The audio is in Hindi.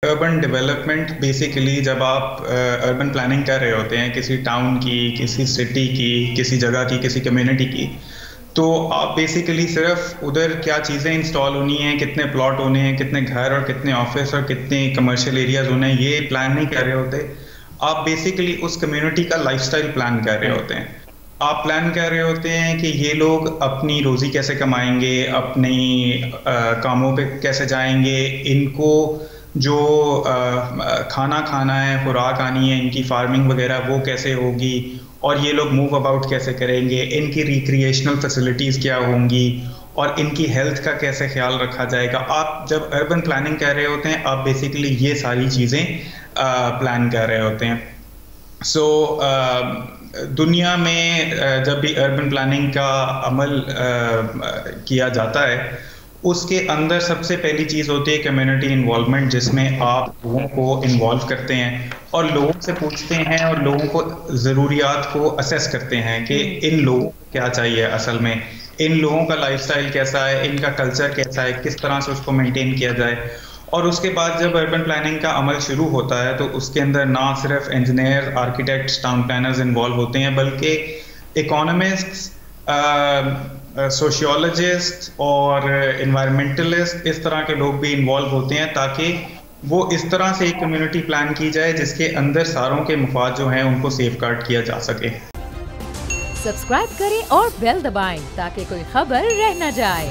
अर्बन डेवलपमेंट बेसिकली जब आप अर्बन प्लानिंग कर रहे होते हैं किसी टाउन की, किसी सिटी की, किसी जगह की, किसी कम्युनिटी की, तो आप बेसिकली सिर्फ उधर क्या चीज़ें इंस्टॉल होनी हैं, कितने प्लॉट होने हैं, कितने घर और कितने ऑफिस और कितने कमर्शियल एरियाज होने हैं, ये प्लान नहीं कर रहे होते। आप बेसिकली उस कम्युनिटी का लाइफस्टाइल प्लान कर रहे होते हैं। आप प्लान कर रहे होते हैं कि ये लोग अपनी रोजी कैसे कमाएंगे, अपनी कामों पे कैसे जाएंगे, इनको जो खाना खाना है, खुराक आनी है, इनकी फार्मिंग वगैरह वो कैसे होगी, और ये लोग मूव अबाउट कैसे करेंगे, इनकी रिक्रिएशनल फैसिलिटीज़ क्या होंगी, और इनकी हेल्थ का कैसे ख्याल रखा जाएगा। आप जब अर्बन प्लानिंग कर रहे होते हैं, आप बेसिकली ये सारी चीज़ें प्लान कर रहे होते हैं। सो दुनिया में जब भी अर्बन प्लानिंग का अमल किया जाता है, उसके अंदर सबसे पहली चीज़ होती है कम्युनिटी इन्वॉल्वमेंट, जिसमें आप लोगों को इन्वॉल्व करते हैं और लोगों से पूछते हैं और लोगों को ज़रूरियात को असेस करते हैं कि इन लोगों को क्या चाहिए असल में, इन लोगों का लाइफस्टाइल कैसा है, इनका कल्चर कैसा है, किस तरह से उसको मेंटेन किया जाए। और उसके बाद जब अर्बन प्लानिंग का अमल शुरू होता है तो उसके अंदर ना सिर्फ engineer, architects, town planners involve होते हैं, बल्कि इकोनॉमिस्ट्स, सोशियोलॉजिस्ट और इन्वायरमेंटलिस्ट, इस तरह के लोग भी इन्वॉल्व होते हैं, ताकि वो इस तरह से एक कम्युनिटी प्लान की जाए जिसके अंदर सारों के मफाद जो हैं उनको सेफगार्ड किया जा सके। सब्सक्राइब करें और बेल दबाएं ताकि कोई खबर रह न जाए।